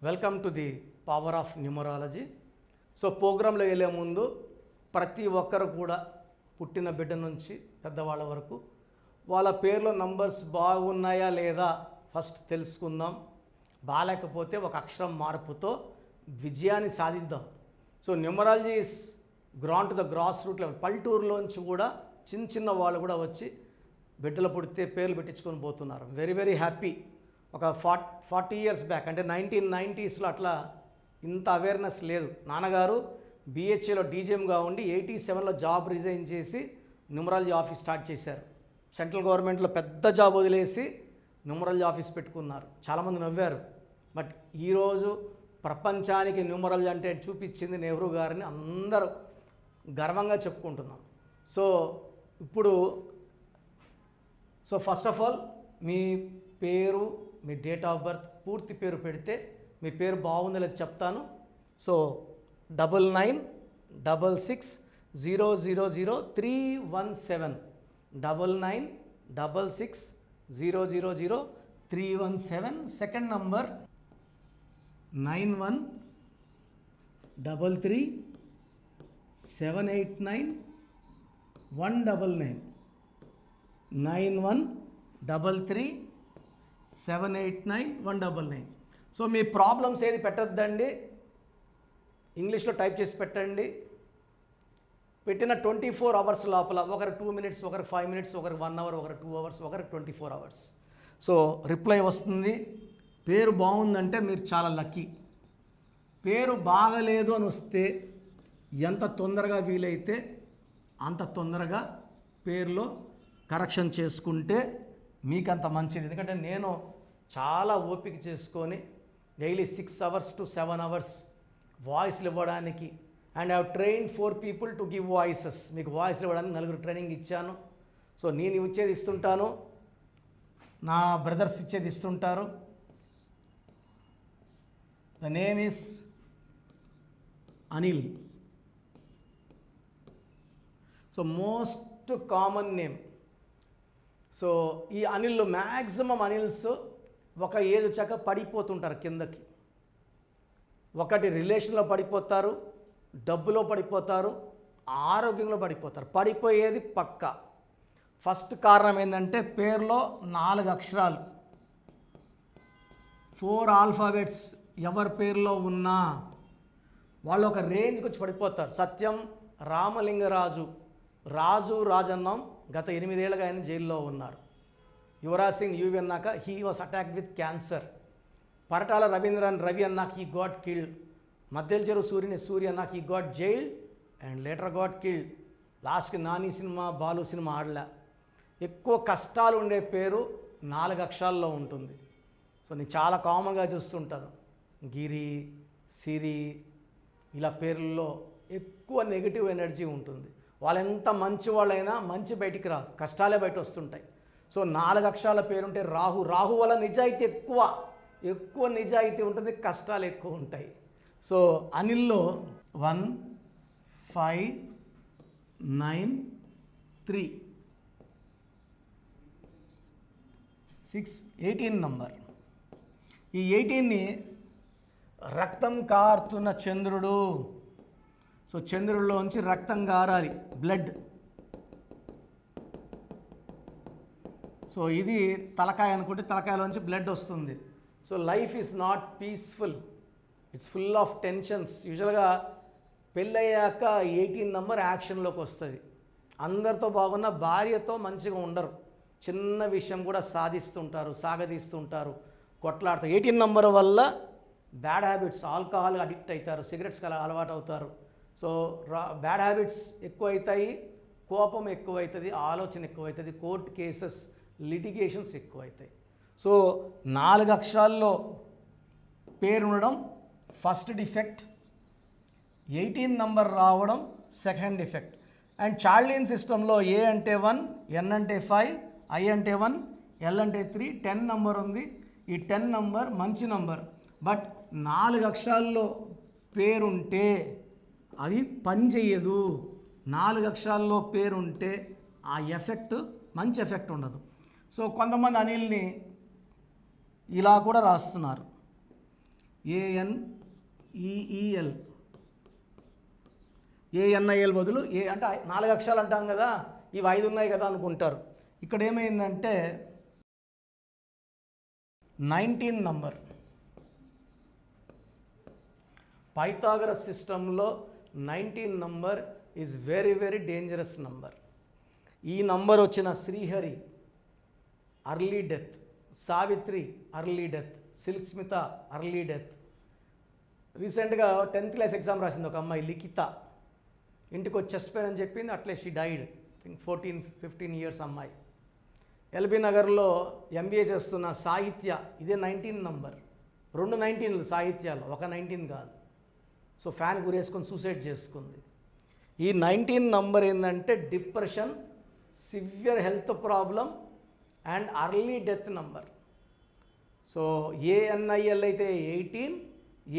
Welcome to the power of numerology. So ప్రోగ్రాంలో వెళ్ళే ముందు ప్రతి ఒక్కరు కూడా పుట్టిన బిడ్డ నుంచి పెద్దవాళ్ళ వరకు వాళ్ళ పేర్లో నంబర్స్ బాగున్నాయా లేదా ఫస్ట్ తెలుసుకుందాం. బాగాలేకపోతే ఒక అక్షరం మార్పుతో విజయాన్ని సాధిద్దాం. So numerology is grown to the grass root level. పల్లెటూరులోంచి కూడా చిన్న వాళ్ళు కూడా వచ్చి బిడ్డలు పుడితే పేర్లు పెట్టించుకొని పోతున్నారు. Very very happy. ఒక 40 ఇయర్స్ బ్యాక్ అంటే 1990స్లో అట్లా ఇంత అవేర్నెస్ లేదు. నాన్నగారు బిహెచ్ఏలో డీజీఎంగా ఉండి 87లో జాబ్ రిజైన్ చేసి న్యూమరాలజీ ఆఫీస్ స్టార్ట్ చేశారు. సెంట్రల్ గవర్నమెంట్లో పెద్ద జాబ్ వదిలేసి న్యూమరాలజీ ఆఫీస్ పెట్టుకున్నారు. చాలామంది నవ్వారు. బట్ ఈరోజు ప్రపంచానికి న్యూమరాలజీ అంటే చూపించింది నెహ్రూ గారిని అందరూ గర్వంగా చెప్పుకుంటున్నాం. సో ఇప్పుడు ఫస్ట్ ఆఫ్ ఆల్ మీ పేరు, మీ డేట్ ఆఫ్ బర్త్, పూర్తి పేరు పెడితే మీ పేరు బాగుందో లేదో చెప్తాను. సో 9966000317 9966000317. Second number 9133789199 9133789199. సో మీ ప్రాబ్లమ్స్ ఏది పెట్టద్దండి, ఇంగ్లీష్లో టైప్ చేసి పెట్టండి. పెట్టిన 24 అవర్స్ లోపల ఒకరు 2 మినిట్స్, ఒకరు 5 మినిట్స్, ఒకరు 1 అవర్, ఒకరు 2 అవర్స్, ఒకరు 24 అవర్స్. సో రిప్లై వస్తుంది. పేరు బాగుందంటే మీరు చాలా లక్కీ. పేరు బాగలేదు అని వస్తే ఎంత తొందరగా వీలైతే అంత తొందరగా పేరులో కరెక్షన్ చేసుకుంటే మీకు అంత మంచిది. ఎందుకంటే నేను చాలా ఓపిక చేసుకొని డైలీ 6 అవర్స్ టు 7 అవర్స్ వాయిస్లు ఇవ్వడానికి, and I have trained 4 people to give voices. మీకు వాయిస్లు ఇవ్వడానికి 4 ట్రైనింగ్ ఇచ్చాను. సో నేను ఇచ్చేది ఇస్తుంటాను, నా బ్రదర్స్ ఇచ్చేది ఇస్తుంటారు. The name is Anil. So most common name. So ఈ అనిల్ మ్యాక్సిమం అనిల్స్ ఒక ఏజ్ వచ్చాక పడిపోతుంటారు కిందకి. ఒకటి రిలేషన్లో పడిపోతారు, డబ్బులో పడిపోతారు, ఆరోగ్యంలో పడిపోతారు. పడిపోయేది పక్క. ఫస్ట్ కారణం ఏంటంటే పేరులో 4 అక్షరాలు, 4 ఆల్ఫాబెట్స్ ఎవరి పేరులో ఉన్నా వాళ్ళు ఒక రేంజ్కి వచ్చి పడిపోతారు. సత్యం రామలింగరాజు, రాజన్నం గత 8 ఏళ్ళుగా ఆయన జైల్లో ఉన్నారు. యువరాజ్ సింగ్ యూవి అన్నాక he was attacked with cancer. Paritala Ravindran Ravi అన్నాక he got killed. Maddelacheruvu Surya అన్నాక he got jailed and later got killed. లాస్ట్కి నాని సినిమా, బాలు సినిమా ఆడలే. ఎక్కువ కష్టాలు ఉండే పేరు 4 అక్షరాల్లో ఉంటుంది. సో నేను చాలా కామన్గా చూస్తుంటాను. గిరి, సిరి ఇలా పేర్లలో ఎక్కువ నెగిటివ్ ఎనర్జీ ఉంటుంది. వాళ్ళు ఎంత మంచి వాళ్ళైనా మంచి బయటికి రాదు, కష్టాలే బయట వస్తుంటాయి. సో 4 అక్షరాల పేరుంటే రాహు వల్ల నిజాయితీ ఎక్కువ నిజాయితీ ఉంటుంది, కష్టాలు ఎక్కువ ఉంటాయి. సో అనిల్లో 1593 18 నంబర్. ఈ 18ని రక్తం కారుతున్న చంద్రుడు. సో చంద్రుడిలోంచి రక్తం కారాలి, బ్లడ్. సో ఇది తలకాయ అనుకుంటే తలకాయలోంచి బ్లడ్ వస్తుంది. So life is not peaceful, it's full of tensions. యూజువల్గా పెళ్ళయ్యాక 18 నంబర్ యాక్షన్లోకి వస్తుంది. అందరితో బాగున్న భార్యతో మంచిగా ఉండరు, చిన్న విషయం కూడా సాగదీస్తుంటారు, కొట్లాడతారు. 18 నంబర్ వల్ల బ్యాడ్ హ్యాబిట్స్, ఆల్కహాల్ అడిక్ట్ అవుతారు, సిగరెట్స్ అలవాటు అవుతారు. సో బ్యాడ్ హ్యాబిట్స్ ఎక్కువ అవుతాయి, కోపం ఎక్కువ అవుతుంది, ఆలోచన ఎక్కువ అవుతుంది, కోర్టు కేసెస్, లిటిగేషన్స్ ఎక్కువ అవుతాయి. సో 4 అక్షరాల్లో పేరు ఉండడం ఫస్ట్ డిఫెక్ట్, 18 నంబర్ రావడం సెకండ్ డిఫెక్ట్. అండ్ చార్లిన్ సిస్టంలో ఏ అంటే 1, ఎన్ అంటే 5, ఐ అంటే 1, ఎల్ అంటే 3, 10 నంబర్ ఉంది. ఈ 10 నంబర్ మంచి నంబర్. బట్ 4 అక్షరాల్లో పేరుంటే అవి పనిచేయదు. 4 అక్షరాల్లో పేరుంటే ఆ ఎఫెక్ట్ మంచి ఎఫెక్ట్ ఉండదు. సో కొంతమంది అనిల్ని ఇలా కూడా రాస్తున్నారు. ANEEL. ANIL బదులు ఏ అంటే 4 అక్షరాలు అంటాం కదా, ఇవి 5 ఉన్నాయి కదా అనుకుంటారు. ఇక్కడ ఏమైందంటే 19 నంబర్. పైథాగరస్ సిస్టంలో 19 number is very very dangerous number. ఈ నంబర్ వచ్చిన Srihari early death, Savitri early death, Silk Smitha early death. రీసెంట్గా 10th క్లాస్ ఎగ్జామ్ రాసింది ఒక అమ్మాయి, లిఖిత. ఇంటికి వచ్చి చెస్ట్ పెయిన్ అని చెప్పింది, అట్లే షీ డైడ్. థింక్ 14-15 ఇయర్స్ అమ్మాయి. ఎల్బీ నగర్లో MBA చేస్తున్న సాహిత్య, ఇదే 19 నంబర్. 2 19లు సాహిత్యాలు, ఒక 19 కాదు. సో ఫ్యాన్ గురేసుకొని సూసైడ్ చేసుకుంది. ఈ 19 నంబర్ ఏంటంటే depression, severe health problem and early death number. So ANIL అయితే 18,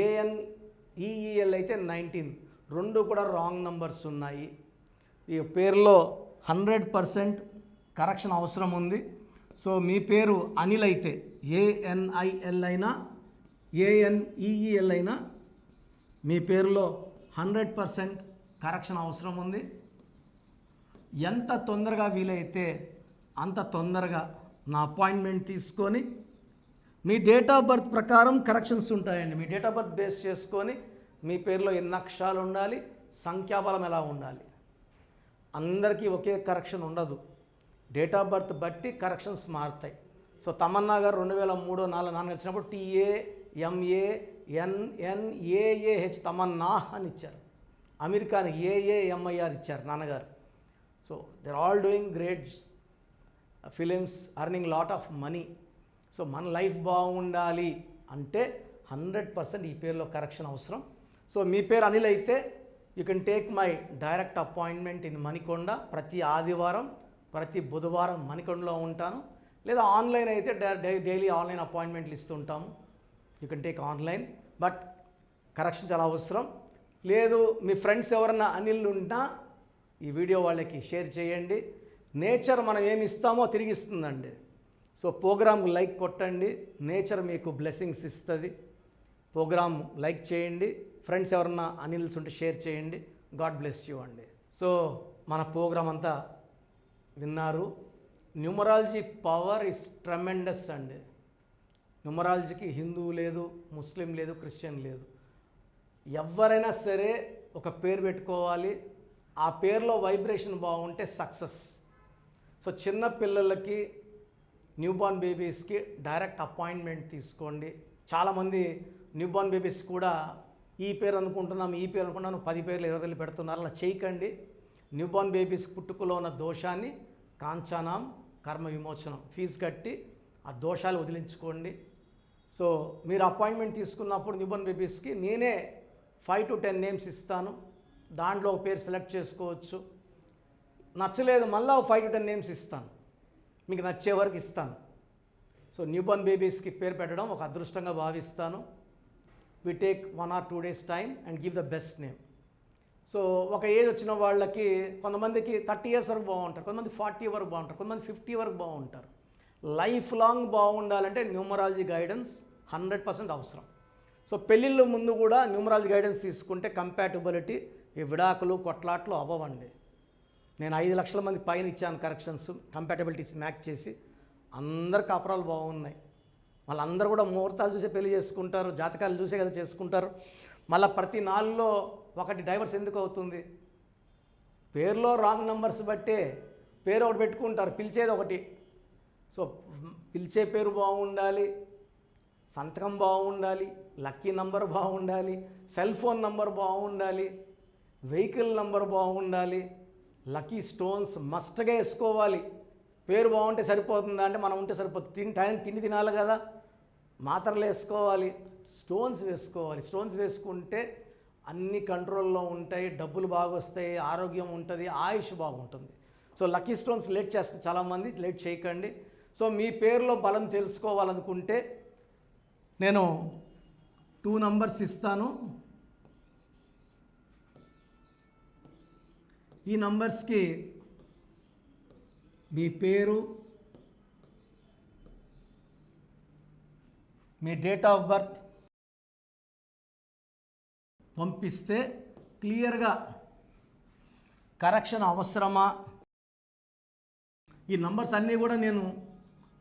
ANEEL అయితే 19. 2 కూడా రాంగ్ నంబర్స్ ఉన్నాయి. ఈ పేరులో 100% కరెక్షన్ అవసరం ఉంది. సో మీ పేరు అనిల్ అయితే ANIL అయినా ANEEL అయినా మీ పేరులో 100% కరెక్షన్ అవసరం ఉంది. ఎంత తొందరగా వీలైతే అంత తొందరగా నా అపాయింట్మెంట్ తీసుకొని మీ డేట్ ఆఫ్ బర్త్ ప్రకారం కరెక్షన్స్ ఉంటాయండి. మీ డేట్ ఆఫ్ బర్త్ బేస్ చేసుకొని మీ పేరులో ఎన్ని అక్షరాలు ఉండాలి, సంఖ్యాబలం ఎలా ఉండాలి. అందరికీ ఒకే కరెక్షన్ ఉండదు. డేట్ ఆఫ్ బర్త్ బట్టి కరెక్షన్స్ మారుతాయి. సో తమన్నా గారు 2003-04 వచ్చినప్పుడు TAMANNAAH తమన్నా అని ఇచ్చారు. అమెరికాని AAMIR ఇచ్చారు నాన్నగారు. So they are all doing great films, earning lot of money. So మన లైఫ్ బాగుండాలి అంటే 100% ఈ పేరులో కరెక్షన్ అవసరం. సో మీ పేరు అనిల్ అయితే you can take my direct appointment in Manikonda. ప్రతి ఆదివారం, ప్రతి బుధవారం మణికొండలో ఉంటాను. లేదా ఆన్లైన్ అయితే డైలీ ఆన్లైన్ అపాయింట్మెంట్లు ఇస్తుంటాము. You can take online. But correction చాలా అవసరం. లేదు మీ ఫ్రెండ్స్ ఎవరన్నా అనిల్ ఉన్నా ఈ వీడియో వాళ్ళకి షేర్ చేయండి. నేచర్ మనం ఏమి ఇస్తామో తిరిగి ఇస్తుందండి. సో ప్రోగ్రామ్ లైక్ కొట్టండి, నేచర్ మీకు బ్లెస్సింగ్స్ ఇస్తుంది. ప్రోగ్రామ్ లైక్ చేయండి, ఫ్రెండ్స్ ఎవరన్నా అనిల్స్ ఉంటే షేర్ చేయండి. గాడ్ బ్లెస్ యూ అండి. సో మన ప్రోగ్రామ్ అంతా విన్నారు. న్యూమరాలజీ పవర్ ఇస్ ట్రెమెండస్ అండి. న్యూమరాలజీకి హిందువు లేదు, ముస్లిం లేదు, క్రిస్టియన్ లేదు. ఎవరైనా సరే ఒక పేరు పెట్టుకోవాలి. ఆ పేరులో వైబ్రేషన్ బాగుంటే సక్సెస్. సో చిన్న పిల్లలకి, న్యూబార్న్ బేబీస్కి డైరెక్ట్ అపాయింట్మెంట్ తీసుకోండి. చాలామంది న్యూబార్న్ బేబీస్ కూడా ఈ పేరు అనుకుంటున్నాం, ఈ పేరు అనుకుంటున్నాను, 10 పేర్లు 20 పేర్లు పెడుతున్నారు. అలా చేయకండి. న్యూబార్న్ బేబీస్ పుట్టుకలో ఉన్న దోషాన్ని కాంచానాం కర్మ విమోచనం ఫీజు కట్టి ఆ దోషాలు వదిలించుకోండి. సో మీరు అపాయింట్మెంట్ తీసుకున్నప్పుడు న్యూబార్న్ బేబీస్కి నేనే 5 to 10 నేమ్స్ ఇస్తాను. దాంట్లో ఒక పేరు సెలెక్ట్ చేసుకోవచ్చు. నచ్చలేదు మళ్ళీ 5 to 10 నేమ్స్ ఇస్తాను, మీకు నచ్చే వరకు ఇస్తాను. సో న్యూబార్న్ బేబీస్కి పేరు పెట్టడం ఒక అదృష్టంగా భావిస్తాను. We take 1 or 2 days time and give the best name. So ఒక ఏజ్ వచ్చిన వాళ్ళకి కొంతమందికి 30 years వరకు బాగుంటారు, కొంతమంది 40 వరకు బాగుంటారు, కొంతమంది 50 వరకు బాగుంటారు. లైఫ్ లాంగ్ బాగుండాలంటే న్యూమరాలజీ గైడెన్స్ 100% అవసరం. సో పెళ్ళిళ్ళ ముందు కూడా న్యూమరాలజీ గైడెన్స్ తీసుకుంటే కంపాటబిలిటీ, ఈ విడాకులు కొట్లాట్లు అవ్వవండి. నేను 5 లక్షల మంది పైన ఇచ్చాను కరెక్షన్స్, కంపాటబిలిటీస్ మ్యాచ్ చేసి. అందరు కాపురాలు బాగున్నాయి. వాళ్ళందరూ కూడా ముహూర్తాలు చూసే పెళ్లి చేసుకుంటారు, జాతకాలు చూసే కదా చేసుకుంటారు. మళ్ళీ ప్రతి 4లో ఒకటి డైవర్స్ ఎందుకు అవుతుంది? పేరులో రాంగ్ నెంబర్స్ బట్టే పేరు ఒకటి పెట్టుకుంటారు, పిలిచేది ఒకటి. సో పిలిచే పేరు బాగుండాలి, సంతకం బాగుండాలి, లక్కీ నంబర్ బాగుండాలి, సెల్ ఫోన్ నంబర్ బాగుండాలి, వెహికల్ నంబర్ బాగుండాలి, లక్కీ స్టోన్స్ మస్ట్గా వేసుకోవాలి. పేరు బాగుంటే సరిపోతుందా అంటే మనం ఉంటే సరిపోతుంది. తిండి తినాలి కదా, మాత్రలు వేసుకోవాలి, స్టోన్స్ వేసుకోవాలి. స్టోన్స్ వేసుకుంటే అన్ని కంట్రోల్లో ఉంటాయి, డబ్బులు బాగా వస్తాయి, ఆరోగ్యం ఉంటుంది, ఆయుష్ బాగుంటుంది. సో లక్కీ స్టోన్స్ లేట్ చేస్తే చాలామంది లేట్ చేయకండి. సో మీ పేరులో బలం తెలుసుకోవాలనుకుంటే నేను 2 numbers ఇస్తాను. ఈ నంబర్స్కి మీ పేరు, మీ డేట్ ఆఫ్ బర్త్, పంపిస్తే క్లియర్గా కరెక్షన్ అవసరమా. ఈ నంబర్స్ అన్నీ కూడా నేను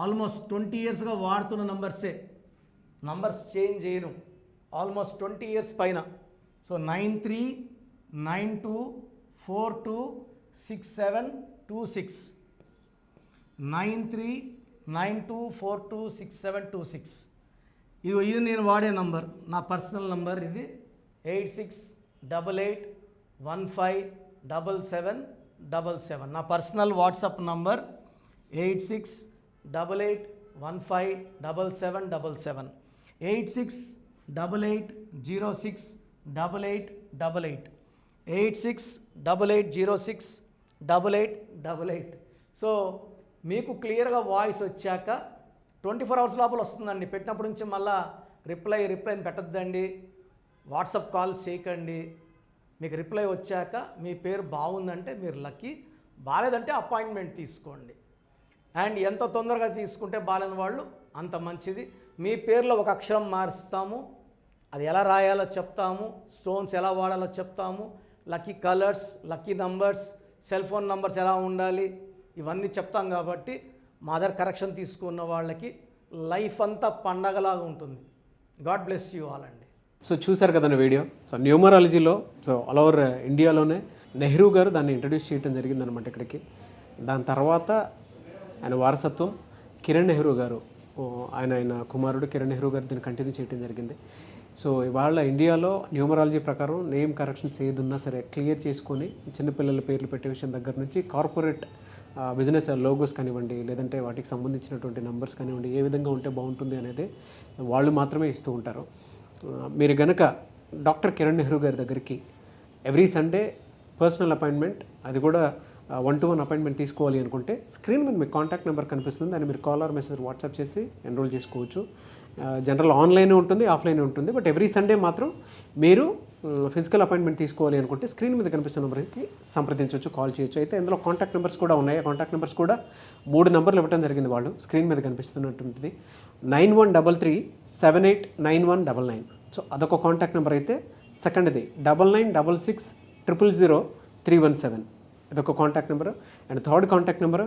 ఆల్మోస్ట్ 20 ఇయర్స్గా వాడుతున్న నంబర్సే, నంబర్స్ చేంజ్ చేయను, ఆల్మోస్ట్ 20 ఇయర్స్ పైన. సో 9392426726 9392426726. ఇది నేను వాడే నంబర్, నా పర్సనల్ నంబర్ ఇది 8688157777. నా పర్సనల్ వాట్సాప్ నంబర్ 8688157777, 8688068888, 8688068888. సో మీకు క్లియర్గా వాయిస్ వచ్చాక 24 అవర్స్ లోపల వస్తుందండి. పెట్టినప్పటి నుంచి మళ్ళీ రిప్లైని పెట్టద్దండి, వాట్సాప్ కాల్స్ చేయకండి. మీకు రిప్లై వచ్చాక మీ పేరు బాగుందంటే మీరు లక్కీ, బాగాలేదంటే అపాయింట్మెంట్ తీసుకోండి. అండ్ ఎంత తొందరగా తీసుకుంటే బాగాలేని వాళ్ళు అంత మంచిది. మీ పేరులో ఒక అక్షరం మారుస్తాము, అది ఎలా రాయాలో చెప్తాము, స్టోన్స్ ఎలా వాడాలో చెప్తాము, lucky colours, lucky numbers, cell phone numbers ఎలా ఉండాలి ఇవన్నీ చెప్తాం. కాబట్టి మా దగ్గర కరెక్షన్ తీసుకున్న వాళ్ళకి లైఫ్ అంతా పండగలాగా ఉంటుంది. గాడ్ బ్లెస్ యూ ఆల్ అండి. సో చూశారు కదండి వీడియో. సో న్యూమరాలజీలో సో ఆల్ ఓవర్ ఇండియాలోనే నెహ్రూ గారు దాన్ని ఇంట్రడ్యూస్ చేయడం జరిగిందనమాట ఇక్కడికి. దాని తర్వాత ఆయన వారసత్వం కిరణ్ నెహ్రూ గారు, ఆయన కుమారుడు కిరణ్ నెహ్రూ గారు దీన్ని కంటిన్యూ చేయడం జరిగింది. సో ఇవాళ ఇండియాలో న్యూమరాలజీ ప్రకారం నేమ్ కరెక్షన్స్ ఏదున్నా సరే క్లియర్ చేసుకొని చిన్నపిల్లల పేర్లు పెట్టే విషయం దగ్గర నుంచి కార్పొరేట్ బిజినెస్ లోగోస్ కానివ్వండి, లేదంటే వాటికి సంబంధించినటువంటి నంబర్స్ కానివ్వండి, ఏ విధంగా ఉంటే బాగుంటుంది అనేది వాళ్ళు మాత్రమే ఇస్తూ ఉంటారు. మీరు గనక డాక్టర్ కిరణ్ నెహ్రూ గారి దగ్గరికి ఎవ్రీ సండే పర్సనల్ అపాయింట్మెంట్, అది కూడా 1-to-1 అపాయింట్మెంట్ తీసుకోవాలి అనుకుంటే స్క్రీన్ మీద మీకు కాంటాక్ట్ నెంబర్ కనిపిస్తుంది, దాన్ని మీరు కాల్ ఆర్ మెసేజ్ వాట్సాప్ చేసి ఎన్రోల్ చేసుకోవచ్చు. జనరల్ ఆన్లైన్ ఉంటుంది, ఆఫ్లైన్ ఉంటుంది. బట్ ఎవ్రీ సండే మాత్రం మీరు ఫిజికల్ అపాయింట్మెంట్ తీసుకోవాలి అనుకుంటే స్క్రీన్ మీద కనిపిస్తున్న నెంబర్కి సంప్రదించవచ్చు, కాల్ చేయొచ్చు. అయితే ఇందులో కాంటాక్ట్ నెంబర్స్ కూడా ఉన్నాయి. కాంటాక్ట్ నెంబర్స్ కూడా 3 నెంబర్లు ఇవ్వడం జరిగింది వాళ్ళు, స్క్రీన్ మీద కనిపిస్తున్నటువంటిది 9133789199. సో అదొక కాంటాక్ట్ నెంబర్ అయితే, సెకండ్ది 9966000317, ఇదొక contact number. And third contact number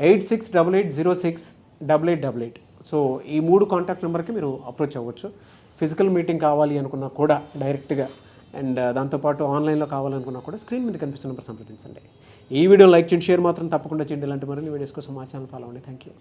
8688068888. So ఈ 3 కాంటాక్ట్ నెంబర్కి మీరు అప్రోచ్ అవ్వచ్చు. ఫిజికల్ మీటింగ్ కావాలి అనుకున్నా కూడా డైరెక్ట్గా, అండ్ దాంతోపాటు ఆన్లైన్లో కావాలనుకున్నా కూడా స్క్రీన్ మీద కనిపిస్తున్న నెంబర్ సంప్రదించండి. ఈ వీడియో లైక్ చేయండి, షేర్ మాత్రం తప్పకుండా చేయండి. ఇలాంటి మరిన్ని వీడియోస్ కోసం మా ఛానల్ ఫాలో అవ్వండి. Thank you.